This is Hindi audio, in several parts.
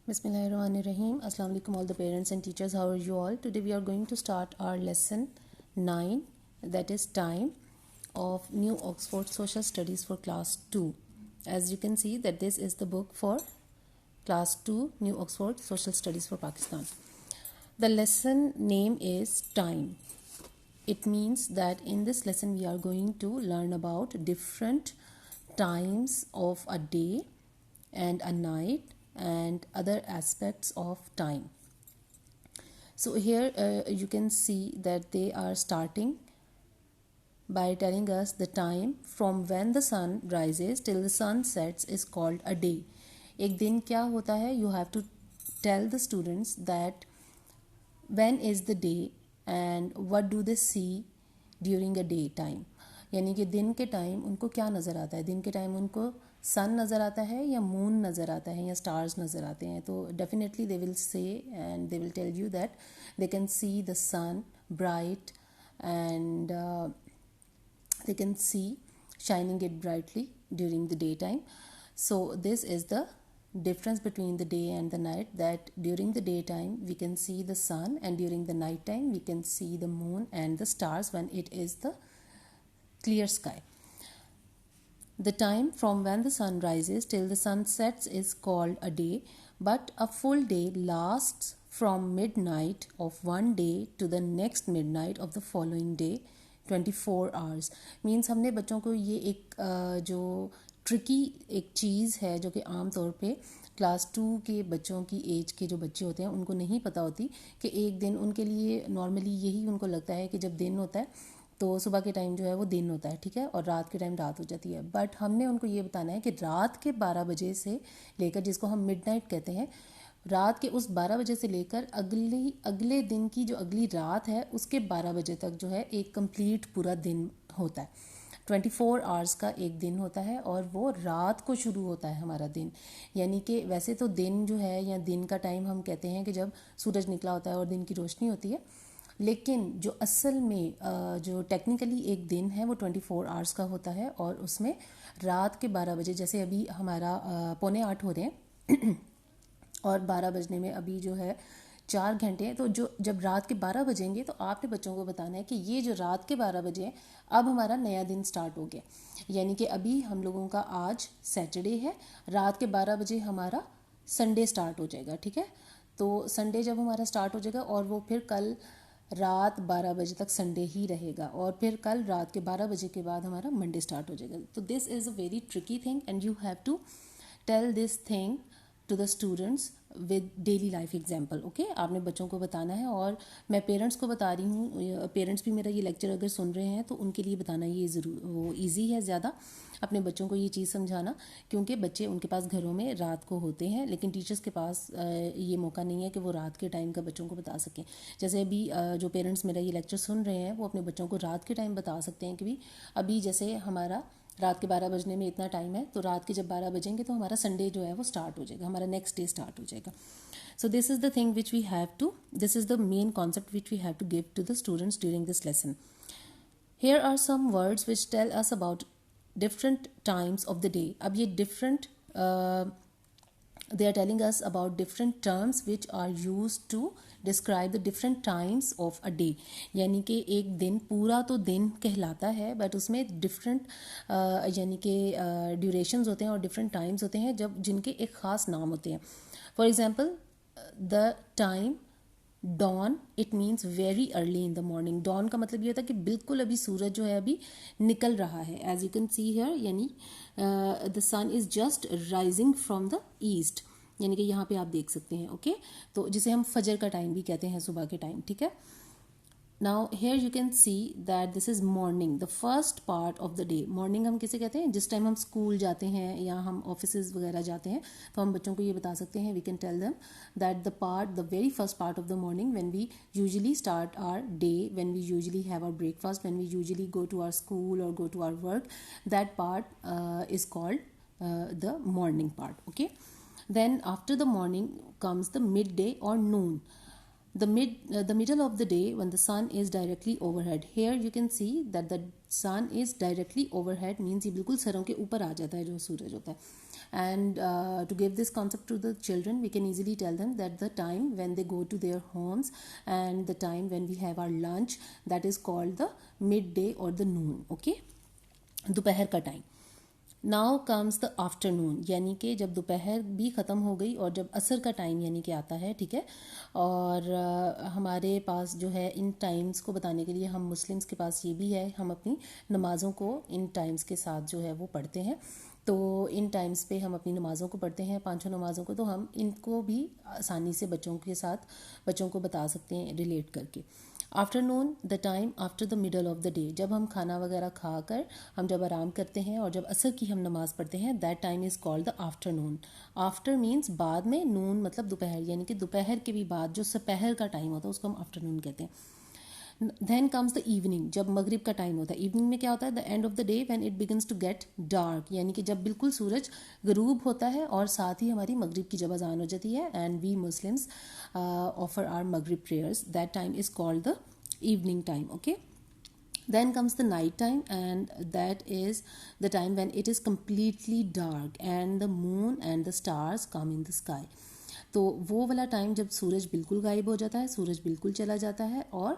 Bismillahirrahmanirrahim. Assalamu alaikum all the parents and teachers. How are you all? Today we are going to start our lesson 9, that is time, of New Oxford Social Studies for class 2. As you can see that this is the book for class 2 New Oxford Social Studies for Pakistan. The lesson name is time. It means that in this lesson we are going to learn about different times of a day and a night and other aspects of time. So here you can see that they are starting by telling us the time from when the sun rises till the sun sets is called a day. एक दिन क्या होता है? You have to tell the students that when is the day and what do they see during a day time. यानी कि दिन के टाइम उनको क्या नज़र आता है? दिन के टाइम उनको सन नज़र आता है या मून नज़र आता है या स्टार्स नज़र आते हैं. तो definitely they will say and they will tell you that they can see the sun bright and they can see shining it brightly during the daytime. So this is the difference between the day and the night, that during the daytime we can see the sun and during the night time we can see the moon and the stars when it is the clear sky. The time from when the sun rises till the sun sets is called a day, but a full day lasts from midnight of one day to the next midnight of the following day. 24 hours means हमने बच्चों को ये एक जो ट्रिकी एक चीज़ है जो कि आम तौर पे क्लास 2 के बच्चों की एज के जो बच्चे होते हैं उनको नहीं पता होती कि एक दिन उनके लिए नॉर्मली यही उनको लगता है कि जब दिन होता है तो सुबह के टाइम जो है वो दिन होता है, ठीक है, और रात के टाइम रात हो जाती है. बट हमने उनको ये बताना है कि रात के 12 बजे से लेकर, जिसको हम मिडनाइट कहते हैं, रात के उस 12 बजे से लेकर अगले दिन की जो अगली रात है उसके 12 बजे तक जो है एक कंप्लीट पूरा दिन होता है. 24 आवर्स का एक दिन होता है और वो रात को शुरू होता है हमारा दिन. यानी कि वैसे तो दिन जो है या दिन का टाइम हम कहते हैं कि जब सूरज निकला होता है और दिन की रोशनी होती है, लेकिन जो असल में जो टेक्निकली एक दिन है वो 24 आवर्स का होता है और उसमें रात के 12 बजे, जैसे अभी हमारा 7:45 हो रहे हैं और 12 बजने में अभी जो है 4 घंटे हैं. तो जब रात के 12 बजेंगे तो आपने बच्चों को बताना है कि ये जो रात के 12 बजे हैं अब हमारा नया दिन स्टार्ट हो गया. यानी कि अभी हम लोगों का आज सैटरडे है, रात के 12 बजे हमारा संडे स्टार्ट हो जाएगा, ठीक है. तो संडे जब हमारा स्टार्ट हो जाएगा और वो फिर कल रात 12 बजे तक संडे ही रहेगा और फिर कल रात के 12 बजे के बाद हमारा मंडे स्टार्ट हो जाएगा. तो this is a very tricky thing and you have to tell this thing to the students with daily life example. Okay, आपने बच्चों को बताना है और मैं पेरेंट्स को बता रही हूँ. पेरेंट्स भी मेरा ये लेक्चर अगर सुन रहे हैं तो उनके लिए बताना ये ज़रूर वो ईजी है ज़्यादा अपने बच्चों को ये चीज़ समझाना, क्योंकि बच्चे उनके पास घरों में रात को होते हैं लेकिन टीचर्स के पास ये मौका नहीं है कि वो रात के टाइम का बच्चों को बता सकें. जैसे अभी जो पेरेंट्स मेरा ये लेक्चर सुन रहे हैं वो अपने बच्चों को रात के टाइम बता सकते हैं कि भी अभी जैसे हमारा रात के 12 बजने में इतना टाइम है, तो रात के जब 12 बजेंगे तो हमारा संडे जो है वो स्टार्ट हो जाएगा, हमारा नेक्स्ट डे स्टार्ट हो जाएगा. So this is the thing which we have to, this is the main concept which we have to give to the students during this lesson. Here are some words which tell us about different times of the day. अब ये different they are telling us about different terms which are used to describe the different times of a day. यानी कि एक दिन पूरा तो दिन कहलाता है बट उसमें डिफरेंट यानी कि ड्यूरेशंस होते हैं और डिफरेंट टाइम्स होते हैं जब जिनके एक ख़ास नाम होते हैं. For example the time dawn, it means very early in the morning. Dawn का मतलब ये होता है कि बिल्कुल अभी सूरज जो है अभी निकल रहा है. As you can see here, यानी the sun is just rising from the east, यानी कि यहाँ पे आप देख सकते हैं. ओके, तो जिसे हम फजर का टाइम भी कहते हैं, सुबह के टाइम, ठीक है. Now here you can see that this is morning, the first part of the day. Morning हम किसे कहते हैं? जिस टाइम हम स्कूल जाते हैं या हम ऑफिस वगैरह जाते हैं तो हम बच्चों को ये बता सकते हैं, we can tell them that the very first part of the morning when we usually start our day, when we usually have our breakfast, when we usually go to our school और go to our work, that part is called the morning part. Okay, then after the morning comes the midday or noon. The middle of the day when the sun is directly overhead. Here you can see that the sun is directly overhead means ये बिल्कुल सरों के ऊपर आ जाता है जो सूरज होता है. And to give this concept to the children, we can easily tell them that the time when they go to their homes and the time when we have our lunch, that is called the midday or the noon. Okay, दोपहर का time. Now comes the afternoon, यानी कि जब दोपहर भी ख़त्म हो गई और जब असर का टाइम यानी कि आता है, ठीक है. और हमारे पास जो है इन टाइम्स को बताने के लिए, हम मुस्लिम्स के पास ये भी है, हम अपनी नमाज़ों को इन टाइम्स के साथ जो है वो पढ़ते हैं. तो इन टाइम्स पे हम अपनी नमाज़ों को पढ़ते हैं, पाँचों नमाज़ों को, तो हम इनको भी आसानी से बच्चों के साथ बच्चों को बता सकते हैं रिलेट करके. Afternoon, the time after the middle of the day, जब हम खाना वगैरह खाकर हम जब आराम करते हैं और जब असर की हम नमाज़ पढ़ते हैं, that time is called the afternoon. After means बाद में, नून मतलब दोपहर, यानी कि दोपहर के भी बाद जो सपहर का टाइम होता है उसको हम आफ्टरनून कहते हैं. देन कम्स द इवनिंग, जब मगरिब का टाइम होता है. इवनिंग में क्या होता है? The end of the day when it begins to get dark, यानी कि जब बिल्कुल सूरज गरूब होता है और साथ ही हमारी मगरिब की जब अजान हो जाती है. And we Muslims offer our Maghrib prayers. That time is called the evening time. Okay, then comes the night time, and that is the time when it is completely dark and the moon and the stars come in the sky. तो वो वाला टाइम जब सूरज बिल्कुल गायब हो जाता है, सूरज बिल्कुल चला जाता है और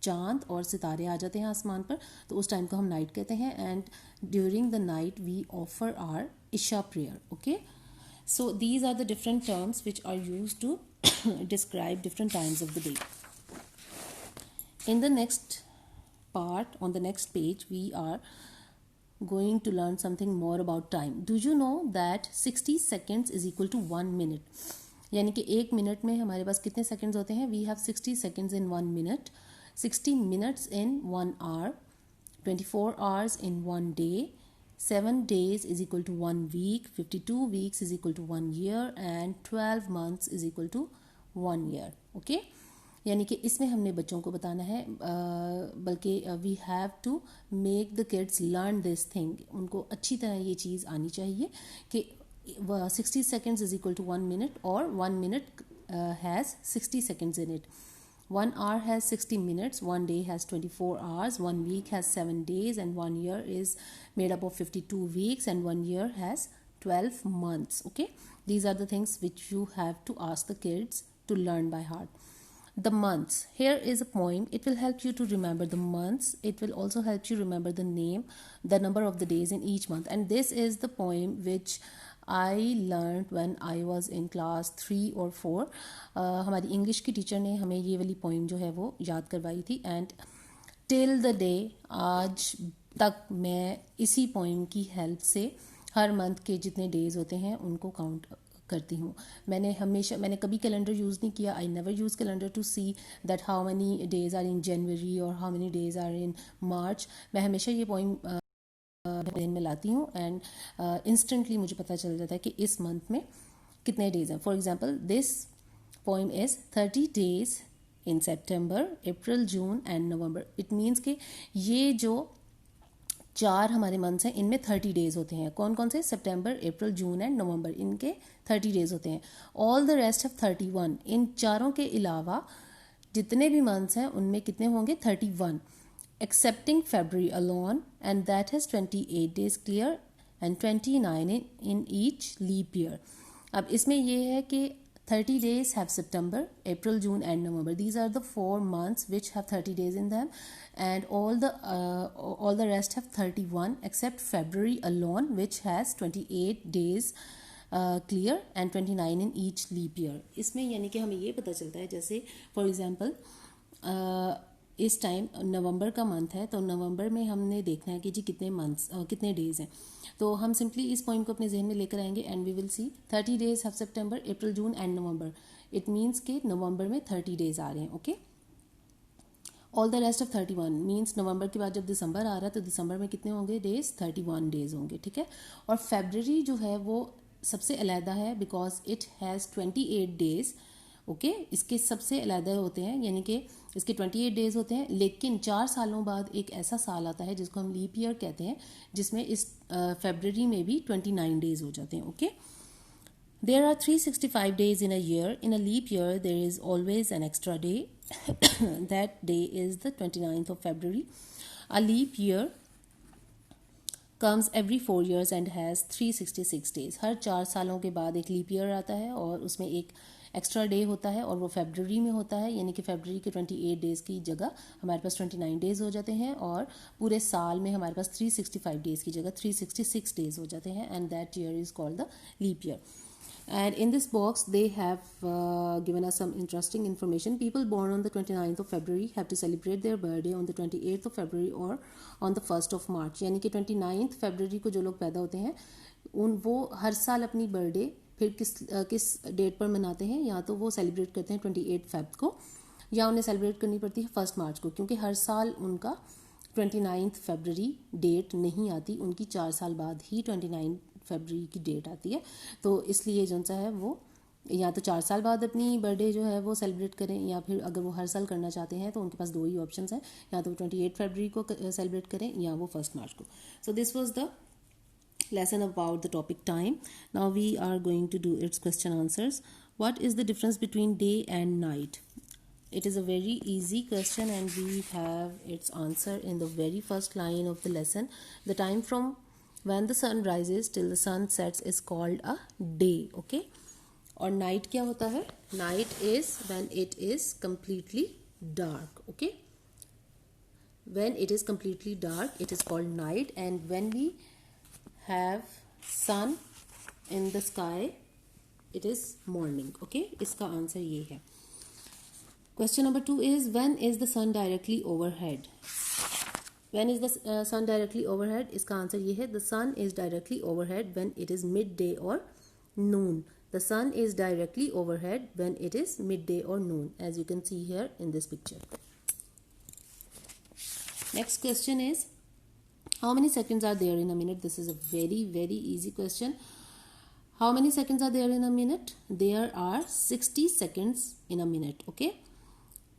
चांद और सितारे आ जाते हैं आसमान पर, तो उस टाइम को हम नाइट कहते हैं. And during the night we offer our Isha prayer. Okay, so these are the different terms which are used to describe different times of the day. In the next part, on the next page, we are going to learn something more about time. Do you know that 60 seconds is equal to 1 minute? यानी कि एक मिनट में हमारे पास कितने सेकंड्स होते हैं? We have 60 seconds in 1 minute, 60 minutes in 1 hour, 24 hours in 1 day, 7 days is equal to 1 week, 52 weeks is equal to 1 year, and 12 months is equal to 1 year. Okay, यानी कि इसमें हमने बच्चों को बताना है, बल्कि we have to make the kids learn this thing. उनको अच्छी तरह ये चीज़ आनी चाहिए कि 60 seconds is equal to 1 minute, और 1 minute has 60 seconds in it. 1 hour has 60 minutes, 1 day has 24 hours, 1 week has 7 days, and 1 year is made up of 52 weeks, and 1 year has 12 months. Okay, these are the things which you have to ask the kids to learn by heart. The months, here is a poem. It will help you to remember the months. It will also help you remember the name, the number of the days in each month. And this is the poem which I learned when I was in class 3 or 4. हमारी इंग्लिश की टीचर ने हमें ये वाली पोइम जो है वो याद करवाई थी. एंड टिल द डे, आज तक मैं इसी पोइम की हेल्प से हर मंथ के जितने डेज होते हैं उनको काउंट करती हूँ. मैंने कभी कैलेंडर यूज़ नहीं किया. I never use calendar to see that how many days are in January और how many days are in March. मैं हमेशा ये पोइम ध्यान में लाती हूँ एंड इंस्टेंटली मुझे पता चल जाता है कि इस मंथ में कितने डेज हैं. For example, this poem is 30 days in September, April, June and November. It means कि ये जो 4 हमारे मंथ्स हैं इनमें 30 डेज होते हैं. कौन कौन से? सितंबर, अप्रैल, जून एंड नवंबर. इनके 30 डेज होते हैं. All the rest of 31. इन चारों के अलावा जितने भी मंथ्स हैं उनमें कितने होंगे? 31, excepting February alone, and that has 28 days clear and 29 in each leap year. अब इसमें ये है कि 30 days have September, April, June and November. These are the 4 months which have 30 days in them, and all the rest have 31 except February alone, which has 28 days clear and 29 in each leap year. इसमें यानी कि हमें ये पता चलता है, जैसे फॉर एग्जांपल इस टाइम नवंबर का मंथ है, तो नवंबर में हमने देखना है कि जी कितने मंथ्स कितने डेज हैं. तो हम सिंपली इस पॉइंट को अपने जहन में लेकर आएंगे and we will see 30 days have September, April, June and November. It means कि नवंबर में 30 days आ रहे हैं. Okay, all the rest of 31 means नवंबर के बाद जब दिसंबर आ रहा है तो दिसंबर में कितने होंगे डेज? 31 days होंगे. ठीक है, और फेब्रवरी जो है वो सबसे अलहदा है because it has 28 days. Okay, इसके सबसे अलहदा होते हैं, यानी कि इसके 28 days होते हैं. लेकिन 4 सालों बाद एक ऐसा साल आता है जिसको हम लीप ईयर कहते हैं, जिसमें इस फेब्रवरी में भी 29 days हो जाते हैं. Okay, there are 365 days in a year. In a leap year there is always an extra day. That day is the 29th of February. A leap year comes every 4 years and has 366 days. हर 4 सालों के बाद एक लीप ईयर आता है और उसमें एक एक्स्ट्रा डे होता है और वो फरवरी में होता है, यानी कि फरवरी के 28 डेज़ की जगह हमारे पास 29 डेज़ हो जाते हैं और पूरे साल में हमारे पास 365 डेज़ की जगह 366 डेज़ हो जाते हैं, and that year is called the leap year. And in this box they have given us some interesting information. People born on the 29th of February have to celebrate their birthday on the 28th of February or on the 1st of March. यानी कि 29th फरवरी को जो लोग पैदा होते हैं वो हर साल अपनी बर्थडे फिर किस डेट पर मनाते हैं, या तो वो सेलिब्रेट करते हैं 28 फेब को, या उन्हें सेलिब्रेट करनी पड़ती है 1 मार्च को, क्योंकि हर साल उनका 29 फरवरी डेट नहीं आती, उनकी 4 साल बाद ही 29 फरवरी की डेट आती है. तो इसलिए जो सा है वो या तो 4 साल बाद अपनी बर्थडे जो है वो सेलिब्रेट करें, या फिर अगर वो हर साल करना चाहते हैं तो उनके पास 2 ही ऑप्शंस हैं, या तो 28 फरवरी को सेलिब्रेट करें या वो 1 मार्च को. So this was the lesson about the topic time. Now we are going to do its question answers. What is the difference between day and night? It is a very easy question and we have its answer in the very first line of the lesson. The time from when the sun rises till the sun sets is called a day. Okay, और night क्या होता है? Night is when it is completely dark. Okay, when it is completely dark it is called night, and when we have sun in the sky it is morning. Okay, इसका आंसर ये है. Question number 2 is when is the sun directly overhead? When is the sun directly overhead? इसका आंसर ये है, the sun is directly overhead when it is midday or noon. The sun is directly overhead when it is midday or noon, as you can see here in this picture. Next question is, how many seconds are there in a minute? This is a very easy question. How many seconds are there in a minute? There are 60 seconds in a minute. Okay.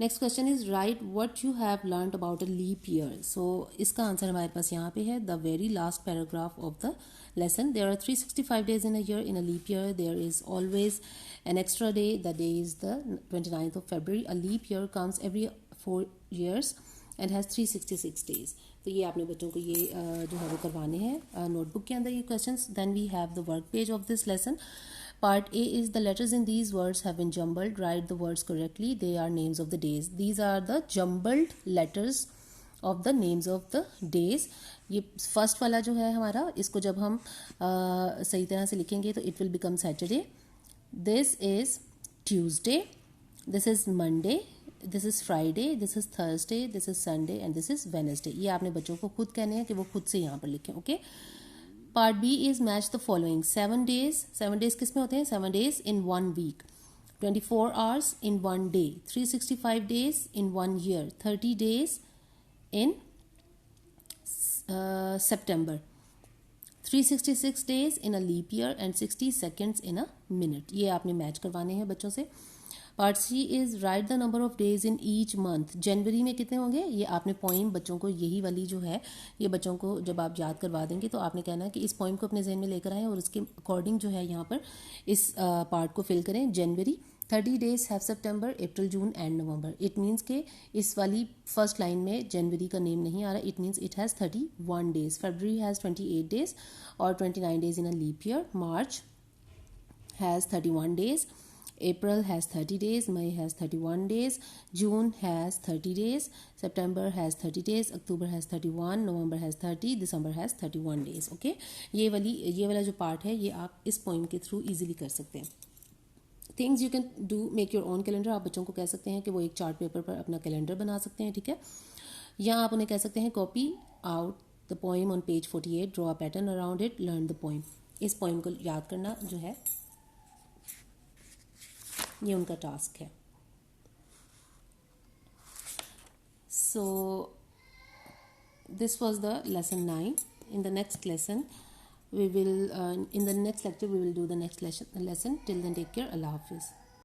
Next question is, write what you have learned about a leap year. So इसका आंसर हमारे पास यहाँ पे है, the very last paragraph of the lesson. There are 365 days in a year. In a leap year there is always an extra day. The day is the 29th of February. A leap year comes every 4 years and has 366 days. तो ये आपने बच्चों को ये जो है वो करवाने हैं नोटबुक के अंदर ये questions. Then we have the work page of this lesson. Part A is the letters in these words have been jumbled. Write the words correctly. They are names of the days. These are the jumbled letters of the names of the days. ये फर्स्ट वाला जो है हमारा, इसको जब हम सही तरह से लिखेंगे तो it will become Saturday. This is Tuesday. This is Monday. This is Friday. This is Thursday. This is Sunday and this is Wednesday. ये आपने बच्चों को खुद कहने हैं कि वो खुद से यहाँ पर लिखें. Okay. Part B is match the following. 7 days. 7 days किस में होते हैं? 7 days in 1 week. 24 hours in 1 day. 365 days in 1 year. 30 days in September. 366 days in a leap year and 60 seconds in a minute. ये आपने मैच करवाने हैं बच्चों से. Part C is write the number of days in each month. जनवरी में कितने होंगे? ये आपने पोइम बच्चों को यही वाली जो है ये बच्चों को जब आप याद करवा देंगे तो आपने कहना है कि इस पोइम को अपने जहन में लेकर आएँ और उसके अकॉर्डिंग जो है यहाँ पर इस पार्ट को फिल करें. जनवरी. 30 days have September, April, June and November. It means के इस वाली फर्स्ट लाइन में जनवरी का नेम नहीं आ रहा. It means it has 31 days. February has 28 days और 29 days in a leap year. March has 31 days. April has 30 days. May has 31 days. June has 30 days. September has 30 days. October has 31. November has 30. December has 31 days. Okay. ये वाला जो पार्ट है ये आप इस पोइम के थ्रू इजीली कर सकते हैं. Things you can do, make your own calendar. आप बच्चों को कह सकते हैं कि वो एक चार्ट पेपर पर अपना कैलेंडर बना सकते हैं. ठीक है. या आप उन्हें कह सकते हैं copy out the poem on page 48. Draw a pattern around it. Learn the poem. इस पोइम को याद करना जो है ये उनका टास्क है. So this was the lesson 9. In the next lesson we will in the next lecture we will do the next lesson. Till then, take care. Allah Hafiz.